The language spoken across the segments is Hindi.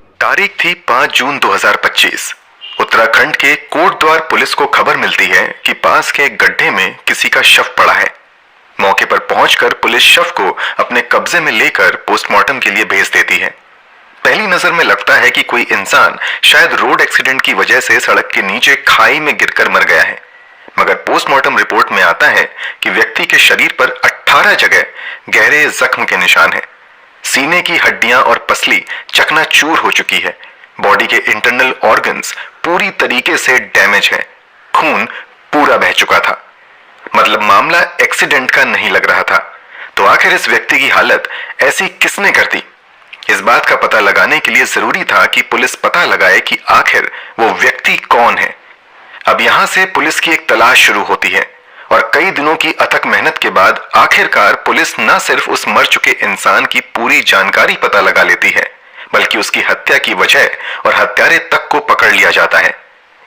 तारीख थी 5 जून 2025। उत्तराखंड के कोटद्वार पुलिस को खबर मिलती है कि पास के एक गड्ढे में किसी का शव पड़ा है। मौके पर पहुंचकर पुलिस शव को अपने कब्जे में लेकर पोस्टमार्टम के लिए भेज देती है। पहली नजर में लगता है कि कोई इंसान शायद रोड एक्सीडेंट की वजह से सड़क के नीचे खाई में गिरकर मर गया है, मगर पोस्टमार्टम रिपोर्ट में आता है कि व्यक्ति के शरीर पर 18 जगह गहरे जख्म के निशान हैं। सीने की हड्डियां और पसली चकनाचूर हो चुकी है। बॉडी के इंटरनल ऑर्गन्स पूरी तरीके से डैमेज है। खून पूरा बह चुका था। मतलब मामला एक्सीडेंट का नहीं लग रहा था। तो आखिर इस व्यक्ति की हालत ऐसी किसने कर दी? इस बात का पता लगाने के लिए जरूरी था कि पुलिस पता लगाए कि आखिर वो व्यक्ति कौन है। अब यहां से पुलिस की एक तलाश शुरू होती है और कई दिनों की अथक मेहनत के बाद आखिरकार पुलिस न सिर्फ उस मर चुके इंसान की पूरी जानकारी पता लगा लेती है, बल्कि उसकी हत्या की वजह और हत्यारे तक को पकड़ लिया जाता है।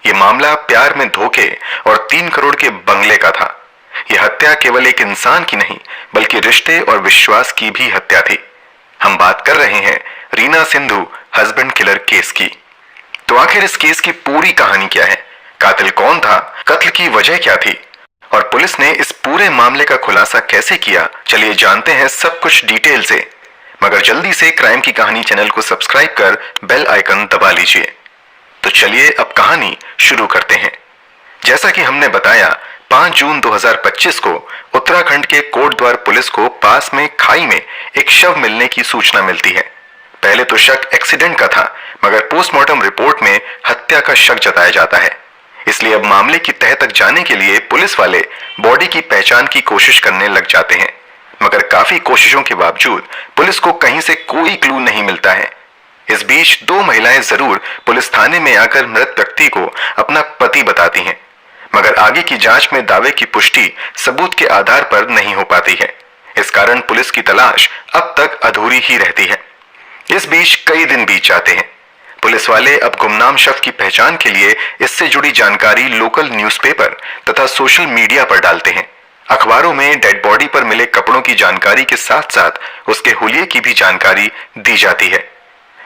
ये मामला प्यार में धोखे और 3 करोड़ के बंगले का था। यह हत्या केवल एक इंसान की नहीं, बल्कि रिश्ते और विश्वास की भी हत्या थी। हम बात कर रहे हैं Reena Sindhu husband killer case की। तो आखिर इस केस की पूरी कहानी क्या है? कातिल कौन था? कत्ल की वजह क्या थी? और पुलिस ने इस पूरे मामले का खुलासा कैसे किया? चलिए जानते हैं सब कुछ डिटेल से। मगर जल्दी से क्राइम की कहानी चैनल को सब्सक्राइब कर बेल आइकन दबा लीजिए। तो चलिए अब कहानी शुरू करते हैं। जैसा कि हमने बताया, 5 जून 2025 को उत्तराखंड के कोटद्वार पुलिस को पास में खाई में एक शव मिलने की सूचना मिलती है। पहले तो शक एक्सीडेंट का था, मगर पोस्टमार्टम रिपोर्ट में हत्या का शक जताया जाता है। इसलिए अब मामले की तह तक जाने के लिए पुलिस वाले बॉडी की पहचान की कोशिश करने लग जाते हैं, मगर काफी कोशिशों के बावजूद पुलिस को कहीं से कोई क्लू नहीं मिलता है। इस बीच 2 महिलाएं जरूर पुलिस थाने में आकर मृत व्यक्ति को अपना पति बताती हैं, मगर आगे की जांच में दावे की पुष्टि सबूत के आधार पर नहीं हो पाती है। इस कारण पुलिस की तलाश अब तक अधूरी ही रहती है। इस बीच कई दिन बीत जाते हैं। पुलिस वाले अब गुमनाम शव की पहचान के लिए इससे जुड़ी जानकारी लोकल न्यूज़पेपर तथा सोशल मीडिया पर डालते हैं। अखबारों में डेड बॉडी पर मिले कपड़ों की जानकारी के साथ साथ उसके हुलिये की भी जानकारी दी जाती है।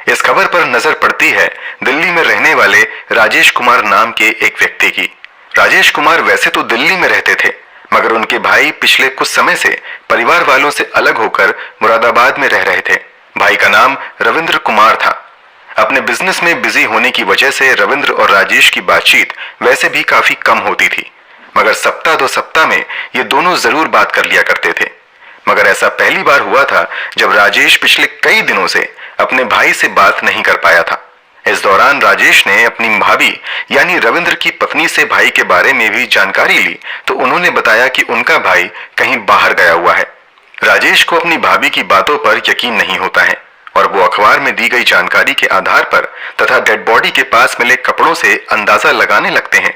इस खबर पर नजर पड़ती है दिल्ली में रहने वाले राजेश कुमार नाम के एक व्यक्ति की। राजेश कुमार वैसे तो दिल्ली में रहते थे, मगर उनके भाई पिछले कुछ समय से परिवार वालों से अलग होकर मुरादाबाद में रह रहे थे। भाई का नाम रविंद्र कुमार था। अपने बिजनेस में बिजी होने की वजह से रविंद्र और राजेश की बातचीत वैसे भी काफी कम होती थी, मगर सप्ताह 2 सप्ताह में ये दोनों जरूर बात कर लिया करते थे। मगर ऐसा पहली बार हुआ था जब राजेश पिछले कई दिनों से अपने भाई से बात नहीं कर पाया था। इस दौरान राजेश ने अपनी भाभी यानी रविंद्र की पत्नी से भाई के बारे में भी जानकारी ली, तो उन्होंने बताया कि उनका भाई कहीं बाहर गया हुआ है। राजेश को अपनी भाभी की बातों पर यकीन नहीं होता है और वो अखबार में दी गई जानकारी के आधार पर तथा डेड बॉडी के पास मिले कपड़ों से अंदाजा लगाने लगते हैं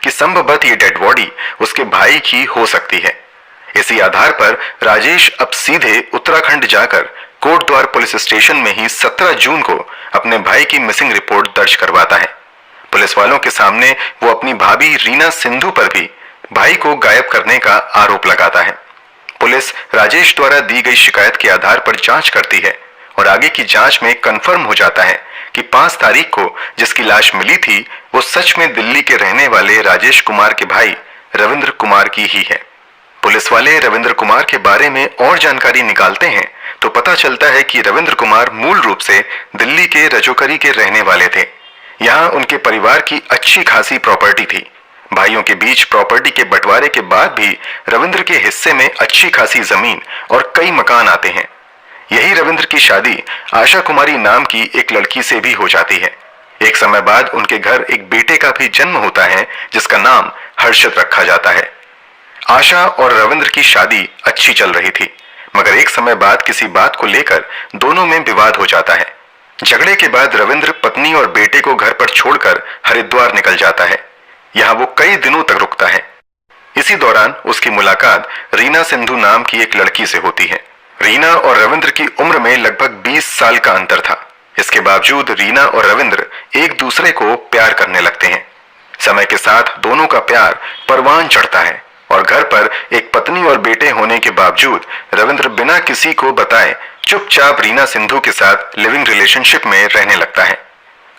कि संभवतः ये डेड बॉडी उसके भाई की हो सकती है। इसी आधार पर राजेश अब सीधे उत्तराखंड जाकर कोटद्वार पुलिस स्टेशन में ही 17 जून को अपने भाई की मिसिंग रिपोर्ट दर्ज करवाता है। पुलिस वालों के सामने वो अपनी भाभी रीना सिंधु पर भी भाई को गायब करने का आरोप लगाता है। पुलिस राजेश द्वारा दी गई शिकायत के आधार पर जांच करती है और आगे की जांच में कंफर्म हो जाता है कि 5 तारीख को जिसकी लाश मिली थी वो सच में दिल्ली के रहने वाले राजेश कुमार के भाई रविंद्र कुमार की ही है। पुलिस वाले रविंद्र कुमार के बारे में और जानकारी निकालते हैं तो पता चलता है कि रविंद्र कुमार मूल रूप से दिल्ली के रजोकरी के रहने वाले थे। यहाँ उनके परिवार की अच्छी खासी प्रॉपर्टी थी। भाइयों के बीच प्रॉपर्टी के बंटवारे के बाद भी रविंद्र के हिस्से में अच्छी खासी जमीन और कई मकान आते हैं। यही रविंद्र की शादी आशा कुमारी नाम की एक लड़की से भी हो जाती है। एक समय बाद उनके घर एक बेटे का भी जन्म होता है जिसका नाम हर्षित रखा जाता है। आशा और रविंद्र की शादी अच्छी चल रही थी, मगर एक समय बाद किसी बात को लेकर दोनों में विवाद हो जाता है। झगड़े के बाद रविंद्र पत्नी और बेटे को घर पर छोड़कर हरिद्वार निकल जाता है। यहाँ वो कई दिनों तक रुकता है। इसी दौरान उसकी मुलाकात रीना सिंधु नाम की एक लड़की से होती है। रीना और रविंद्र की उम्र में लगभग 20 साल का अंतर था। इसके बावजूद रीना और रविंद्र एक दूसरे को प्यार करने लगते हैं। समय के साथ दोनों का प्यार परवान चढ़ता है और घर पर एक पत्नी और बेटे होने के बावजूद रविंद्र बिना किसी को बताए चुपचाप रीना सिंधु के साथ लिविंग रिलेशनशिप में रहने लगता है।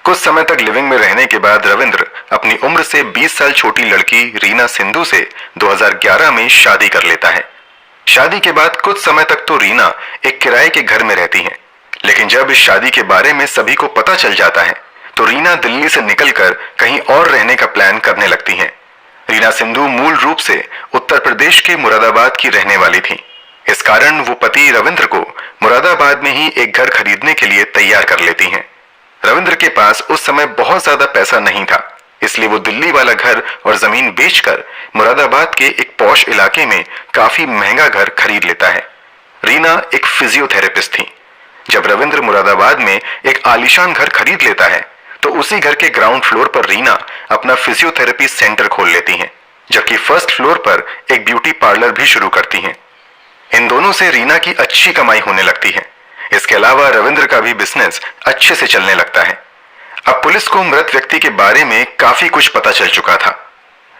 कुछ समय तक लिविंग में रहने के बाद रविंद्र अपनी उम्र से 20 साल छोटी लड़की रीना सिंधु से 2011 में शादी कर लेता है। शादी के बाद कुछ समय तक तो रीना एक किराए के घर में रहती है, लेकिन जब इस शादी के बारे में सभी को पता चल जाता है तो रीना दिल्ली से निकलकर कहीं और रहने का प्लान करने लगती है। रीना सिंधु मूल रूप से उत्तर प्रदेश के मुरादाबाद की रहने वाली थी। इस कारण वो पति रविंद्र को मुरादाबाद में ही एक घर खरीदने के लिए तैयार कर लेती हैं। रविंद्र के पास उस समय बहुत ज्यादा पैसा नहीं था, इसलिए वो दिल्ली वाला घर और जमीन बेचकर मुरादाबाद के एक पॉश इलाके में काफी महंगा घर खरीद लेता है। रीना एक फिजियोथेरेपिस्ट थी। जब रविंद्र मुरादाबाद में एक आलीशान घर खरीद लेता है तो उसी घर के ग्राउंड फ्लोर पर रीना अपना फिजियोथेरेपी सेंटर खोल लेती हैं, जबकि फर्स्ट फ्लोर पर एक ब्यूटी पार्लर भी शुरू करती हैं। इन दोनों से रीना की अच्छी कमाई होने लगती है। इसके अलावा रविंद्र का भी बिजनेस अच्छे से चलने लगता है। अब पुलिस को मृत व्यक्ति के बारे में काफी कुछ पता चल चुका था।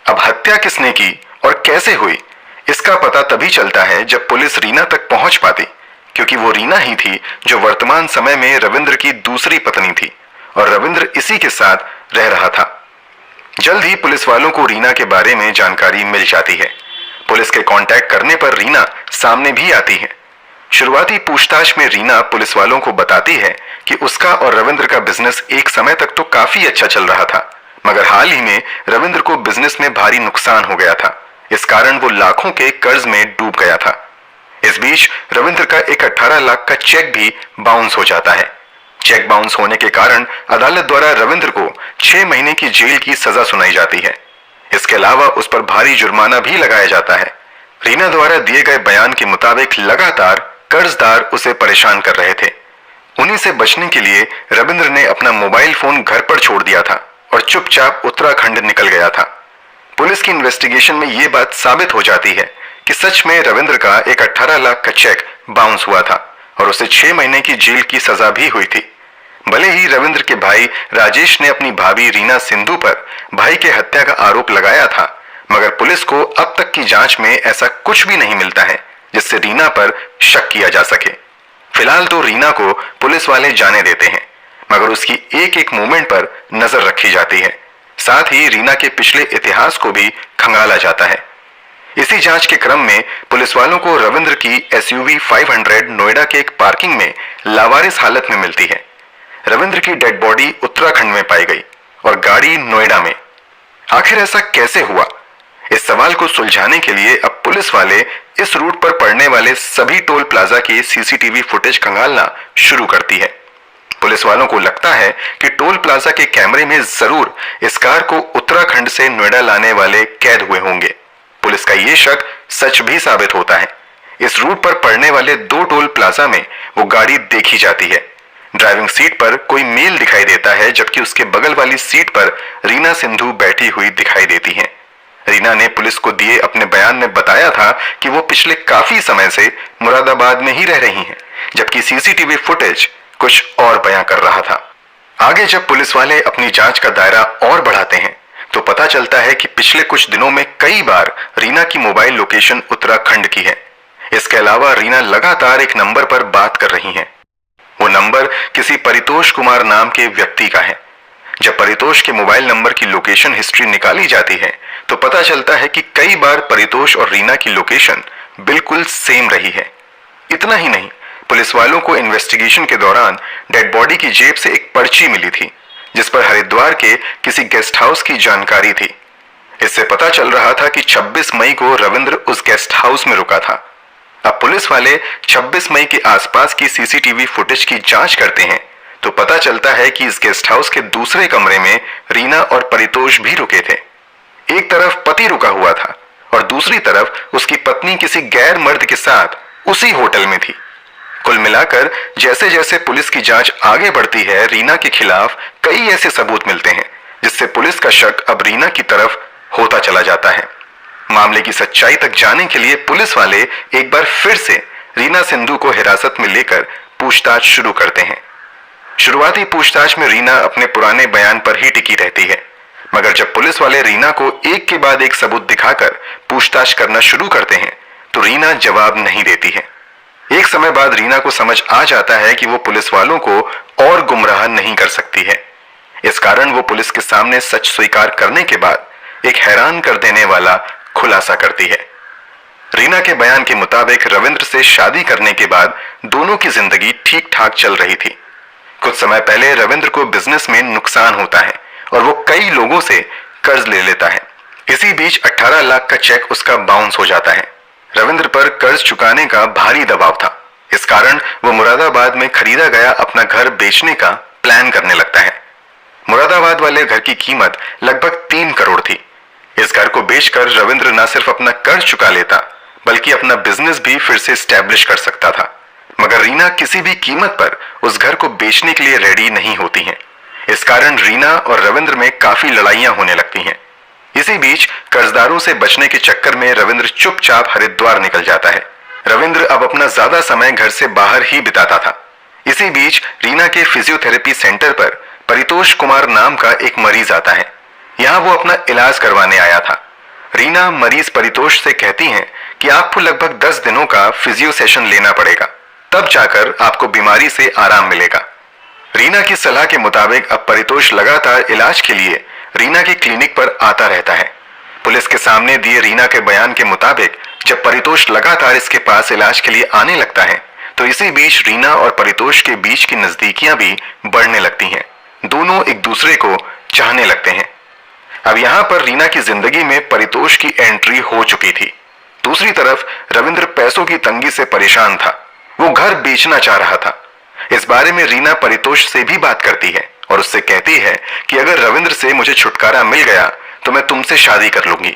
अब हत्या किसने की और कैसे हुई, इसका पता तभी चलता है जब पुलिस रीना तक पहुंच पाती, क्योंकि वो रीना ही थी जो वर्तमान समय में रविंद्र की दूसरी पत्नी थी और रविंद्र इसी के साथ रह रहा था। जल्द ही पुलिस वालों को रीना के बारे में जानकारी मिल जाती है। पुलिस के कांटेक्ट करने पर रीना सामने भी आती है। शुरुआती पूछताछ में रीना पुलिस वालों को बताती है कि उसका और रविंद्र का बिजनेस एक समय तक तो काफी अच्छा चल रहा था, मगर हाल ही में रविंद्र को बिजनेस में भारी नुकसान हो गया था। इस कारण वो लाखों के कर्ज में डूब गया था। इस बीच रविंद्र का एक 18 लाख का चेक भी बाउंस हो जाता है। चेक बाउंस होने के कारण अदालत द्वारा रविंद्र को 6 महीने की जेल की सजा सुनाई जाती है। इसके अलावा उस पर भारी जुर्माना भी लगाया जाता है। रीना द्वारा दिए गए बयान के मुताबिक लगातार कर्जदार उसे परेशान कर रहे थे। उन्हीं से बचने के लिए रविंद्र ने अपना मोबाइल फोन घर पर छोड़ दिया था और चुपचाप उत्तराखंड निकल गया था। पुलिस की इन्वेस्टिगेशन में यह बात साबित हो जाती है कि सच में रविंद्र का एक 18 लाख का चेक बाउंस हुआ था और उसे 6 महीने की जेल की सजा भी हुई थी। भले ही रविंद्र के भाई राजेश ने अपनी भाभी रीना सिंधु पर भाई के हत्या का आरोप लगाया था, मगर पुलिस को अब तक की जांच में ऐसा कुछ भी नहीं मिलता है जिससे रीना पर शक किया जा सके। फिलहाल तो रीना को पुलिस वाले जाने देते हैं, मगर उसकी एक एक मूवमेंट पर नजर रखी जाती है। साथ ही रीना के पिछले इतिहास को भी खंगाला जाता है। इसी जांच के क्रम में पुलिस वालों को रविंद्र की SUV 500 नोएडा के एक पार्किंग में लावारिस हालत में मिलती है। रविंद्र की डेड बॉडी उत्तराखंड में पाई गई और गाड़ी नोएडा में। आखिर ऐसा कैसे हुआ? इस सवाल को सुलझाने के लिए अब पुलिस वाले इस रूट पर पड़ने वाले सभी टोल प्लाजा के CCTV फुटेज खंगालना शुरू करती है। पुलिस वालों को लगता है कि टोल प्लाजा के कैमरे में जरूर इस कार को उत्तराखंड से नोएडा लाने वाले कैद हुए होंगे। पुलिस का ये शक सच भी साबित होता है। इस रूट पर पड़ने वाले 2 टोल प्लाजा में वो गाड़ी देखी जाती है। ड्राइविंग सीट पर कोई मेल दिखाई देता है, जबकि उसके बगल वाली सीट पर रीना सिंधु बैठी हुई दिखाई देती है। रीना ने पुलिस को दिए अपने बयान में बताया था कि वो पिछले काफी समय से मुरादाबाद में ही रह रही हैं, जबकि CCTV फुटेज कुछ और बयां कर रहा था। आगे जब पुलिस वाले अपनी जांच का दायरा और बढ़ाते हैं तो पता चलता है कि पिछले कुछ दिनों में कई बार रीना की मोबाइल लोकेशन उत्तराखंड की है। इसके अलावा रीना लगातार एक नंबर पर बात कर रही हैं। वो नंबर किसी परितोष कुमार नाम के व्यक्ति का है। जब परितोष के मोबाइल नंबर की लोकेशन हिस्ट्री निकाली जाती है तो पता चलता है कि कई बार परितोष और रीना की लोकेशन बिल्कुल सेम रही है। इतना ही नहीं, पुलिस वालों को इन्वेस्टिगेशन के दौरान डेड बॉडी की जेब से एक पर्ची मिली थी जिस पर हरिद्वार के किसी गेस्ट हाउस की जानकारी थी। इससे पता चल रहा था कि 26 मई को रविंद्र उस गेस्ट हाउस में रुका था। अब पुलिस वाले 26 मई के आसपास की CCTV फुटेज की जांच करते हैं तो पता चलता है कि इस गेस्ट हाउस के दूसरे कमरे में रीना और परितोष भी रुके थे। एक तरफ पति रुका हुआ था और दूसरी तरफ उसकी पत्नी किसी गैर मर्द के साथ उसी होटल में थी। कुल मिलाकर जैसे जैसे पुलिस की जांच आगे बढ़ती है, रीना के खिलाफ कई ऐसे सबूत मिलते हैं जिससे पुलिस का शक अब रीना की तरफ होता चला जाता है। मामले की सच्चाई तक जाने के लिए पुलिस वाले एक बार फिर से रीना सिंधु को हिरासत में लेकर पूछताछ शुरू करते हैं। शुरुआती पूछताछ में रीना अपने पुराने बयान पर ही टिकी रहती है, मगर जब पुलिस वाले रीना को एक के बाद एक सबूत दिखाकर पूछताछ करना शुरू करते हैं तो रीना जवाब नहीं देती है। एक समय बाद रीना को समझ आ जाता है कि वो पुलिस वालों को और गुमराह नहीं कर सकती है। इस कारण वो पुलिस के सामने सच स्वीकार करने के बाद एक हैरान कर देने वाला खुलासा करती है। रीना के बयान के मुताबिक रविंद्र से शादी करने के बाद दोनों की जिंदगी ठीक ठाक चल रही थी। कुछ समय पहले रविंद्र को बिजनेस में नुकसान होता है और वो कई लोगों से कर्ज ले लेता है। इसी बीच 18 लाख का चेक उसका बाउंस हो जाता है। रविंद्र पर कर्ज चुकाने का भारी दबाव था। इस कारण वो मुरादाबाद में खरीदा गया अपना घर बेचने का प्लान करने लगता है। मुरादाबाद वाले घर की कीमत लगभग 3 करोड़ थी। इस घर को बेचकर रविंद्र न सिर्फ अपना कर्ज चुका लेता बल्कि अपना बिजनेस भी फिर से स्टैब्लिश कर सकता था। मगर रीना किसी भी कीमत पर उस घर को बेचने के लिए रेडी नहीं होती हैं। इस कारण रीना और रविंद्र में काफी लड़ाइयां होने लगती हैं। इसी बीच कर्जदारों से बचने के चक्कर में रविंद्र चुपचाप हरिद्वार निकल जाता है। रविंद्र अब अपना ज्यादा समय घर से बाहर ही बिताता था। इसी बीच रीना के फिजियोथेरेपी सेंटर पर परितोष कुमार नाम का एक मरीज आता है। यहाँ वो अपना इलाज करवाने आया था। रीना मरीज परितोष से कहती हैं कि आपको लगभग 10 दिनों का फिजियो सेशन लेना पड़ेगा, तब जाकर आपको बीमारी से आराम मिलेगा। रीना की सलाह के मुताबिक अब परितोष लगातार इलाज के लिए रीना के क्लिनिक पर आता रहता है। पुलिस के सामने दिए रीना के बयान के मुताबिक जब परितोष लगातार इसके पास इलाज के लिए आने लगता है तो इसी बीच रीना और परितोष के बीच की नजदीकियां भी बढ़ने लगती हैं। दोनों एक दूसरे को चाहने लगते हैं। अब यहाँ पर रीना की जिंदगी में परितोष की एंट्री हो चुकी थी। दूसरी तरफ रविंद्र पैसों की तंगी से परेशान था। वो घर बेचना चाह रहा था। इस बारे में रीना परितोष से भी बात करती है और उससे कहती है कि अगर रविंद्र से मुझे छुटकारा मिल गया तो मैं तुमसे शादी कर लूंगी।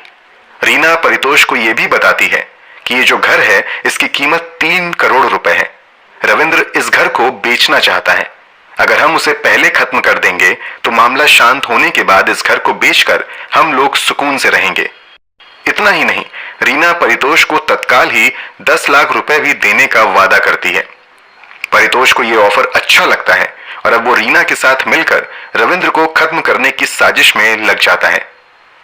रीना परितोष को यह भी बताती है कि ये जो घर है इसकी कीमत 3 करोड़ रुपए है। रविंद्र इस घर को बेचना चाहता है। अगर हम उसे पहले खत्म कर देंगे तो मामला शांत होने के बाद इस घर को बेचकर हम लोग सुकून से रहेंगे। इतना ही नहीं, रीना परितोष को तत्काल ही 10 लाख रुपए भी देने का वादा करती है। परितोष को यह ऑफर अच्छा लगता है और अब वो रीना के साथ मिलकर रविंद्र को खत्म करने की साजिश में लग जाता है।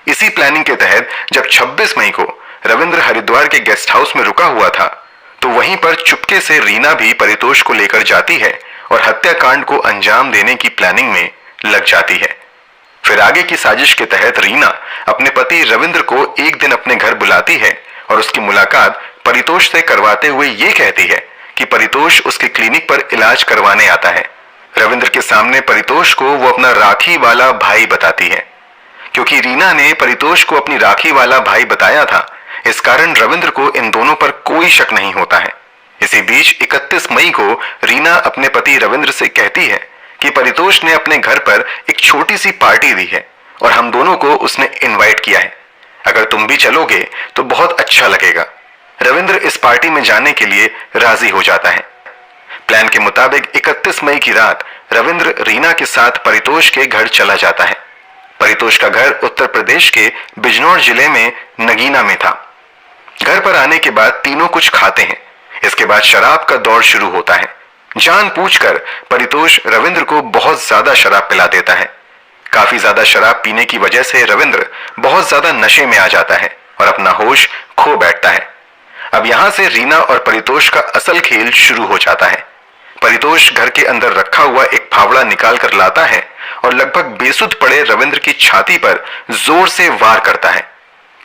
इसी प्लानिंग के तहत जब 26 मई को रविंद्र हरिद्वार के गेस्ट हाउस में रुका हुआ था तो वहीं पर चुपके से रीना भी परितोष को लेकर जाती है और हत्याकांड को अंजाम देने की प्लानिंग में लग जाती है। फिर आगे की साजिश के तहत रीना अपने पति रविंद्र को एक दिन अपने घर बुलाती है और उसकी मुलाकात परितोष से करवाते हुए ये कहती है कि परितोष उसके क्लिनिक पर इलाज करवाने आता है। रविंद्र के सामने परितोष को वो अपना राखी वाला भाई बताती है। क्योंकि रीना ने परितोष को अपनी राखी वाला भाई बताया था, इस कारण रविंद्र को इन दोनों पर कोई शक नहीं होता है। इसी बीच 31 मई को रीना अपने पति रविंद्र से कहती है कि परितोष ने अपने घर पर एक छोटी सी पार्टी दी है और हम दोनों को उसने इनवाइट किया है। अगर तुम भी चलोगे तो बहुत अच्छा लगेगा। रविंद्र इस पार्टी में जाने के लिए राजी हो जाता है। प्लान के मुताबिक 31 मई की रात रविंद्र रीना के साथ परितोष के घर चला जाता है। परितोष का घर उत्तर प्रदेश के बिजनौर जिले में नगीना में था। घर पर आने के बाद तीनों कुछ खाते हैं। इसके बाद शराब का दौर शुरू होता है। जानबूझकर परितोष रविंद्र को बहुत ज्यादा शराब पिला देता है। काफी ज्यादा शराब पीने की वजह से रविंद्र बहुत ज्यादा नशे में आ जाता है और अपना होश खो बैठता है। अब यहां से रीना और परितोष का असल खेल शुरू हो जाता है। परितोष घर के अंदर रखा हुआ एक फावड़ा निकाल कर लाता है और लगभग बेसुध पड़े रविंद्र की छाती पर जोर से वार करता है।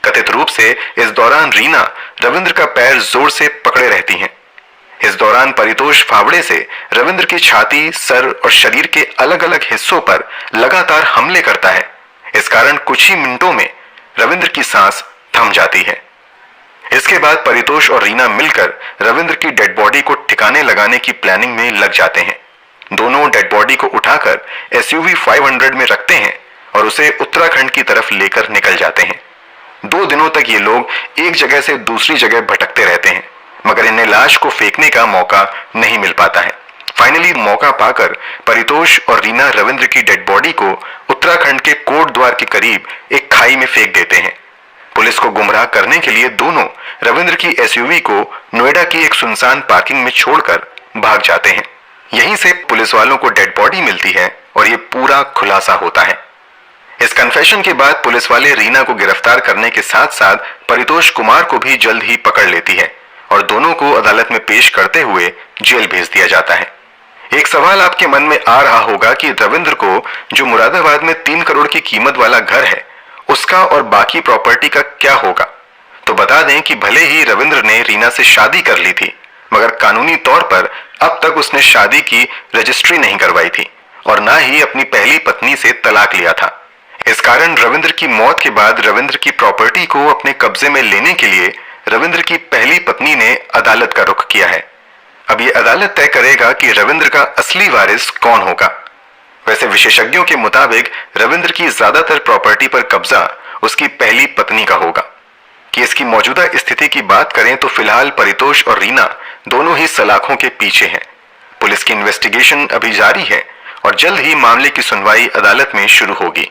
कथित रूप से इस दौरान रीना रविंद्र का पैर जोर से पकड़े रहती हैं। इस दौरान परितोष फावड़े से रविंद्र की छाती, सर और शरीर के अलग अलग हिस्सों पर लगातार हमले करता है। इस कारण कुछ ही मिनटों में रविंद्र की सांस थम जाती है। इसके बाद परितोष और रीना मिलकर रविंद्र की डेड बॉडी को ठिकाने लगाने की प्लानिंग में लग जाते हैं। दोनों डेड बॉडी को उठाकर SUV 500 में रखते हैं और उसे उत्तराखंड की तरफ लेकर निकल जाते हैं। 2 दिनों तक ये लोग एक जगह से दूसरी जगह भटकते रहते हैं, मगर इन्हें लाश को फेंकने का मौका नहीं मिल पाता है। फाइनली मौका पाकर परितोष और रीना रविंद्र की डेड बॉडी को उत्तराखंड के कोट द्वार के करीब एक खाई में फेंक देते हैं। पुलिस को गुमराह करने के लिए दोनों रविंद्र की SUV को नोएडा की एक सुनसान पार्किंग में छोड़कर भाग जाते हैं। यहीं से पुलिस वालों को डेड बॉडी मिलती है और ये पूरा खुलासा होता है। इस कन्फेशन के बाद पुलिस वाले रीना को गिरफ्तार करने के साथ साथ परितोष कुमार को भी जल्द ही पकड़ लेती है और दोनों को अदालत में पेश करते हुए जेल भेज दिया जाता है। एक सवाल आपके मन में आ रहा होगा कि रविंद्र को जो मुरादाबाद में 3 करोड़ की कीमत वाला घर है, उसका और बाकी प्रॉपर्टी का क्या होगा। तो बता दें कि भले ही रविंद्र ने रीना से शादी कर ली थी, मगर कानूनी तौर पर अब तक उसने शादी की रजिस्ट्री नहीं करवाई थी और ना ही अपनी पहली पत्नी से तलाक लिया था। इस कारण रविंद्र की मौत के बाद रविंद्र की प्रॉपर्टी को अपने कब्जे में लेने के लिए रविंद्र की पहली पत्नी ने अदालत का रुख किया है। अब ये अदालत तय करेगा कि रविंद्र का असली वारिस कौन होगा। वैसे विशेषज्ञों के मुताबिक रविंद्र की ज्यादातर प्रॉपर्टी पर कब्जा उसकी पहली पत्नी का होगा। केस की मौजूदा स्थिति की बात करें तो फिलहाल परितोष और रीना दोनों ही सलाखों के पीछे हैं। पुलिस की इन्वेस्टिगेशन अभी जारी है और जल्द ही मामले की सुनवाई अदालत में शुरू होगी।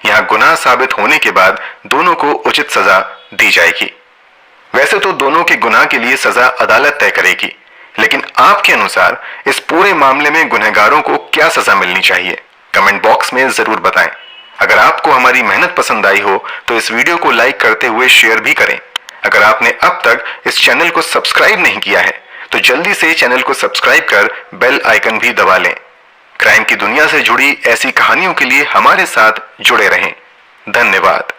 यहाँ गुनाह साबित होने के बाद दोनों को उचित सजा दी जाएगी। वैसे तो दोनों के गुनाह के लिए सजा अदालत तय करेगी, लेकिन आपके अनुसार इस पूरे मामले में गुनहगारों को क्या सजा मिलनी चाहिए, कमेंट बॉक्स में जरूर बताएं। अगर आपको हमारी मेहनत पसंद आई हो तो इस वीडियो को लाइक करते हुए शेयर भी करें। अगर आपने अब तक इस चैनल को सब्सक्राइब नहीं किया है तो जल्दी से चैनल को सब्सक्राइब कर बेल आइकन भी दबा लें। क्राइम की दुनिया से जुड़ी ऐसी कहानियों के लिए हमारे साथ जुड़े रहें। धन्यवाद।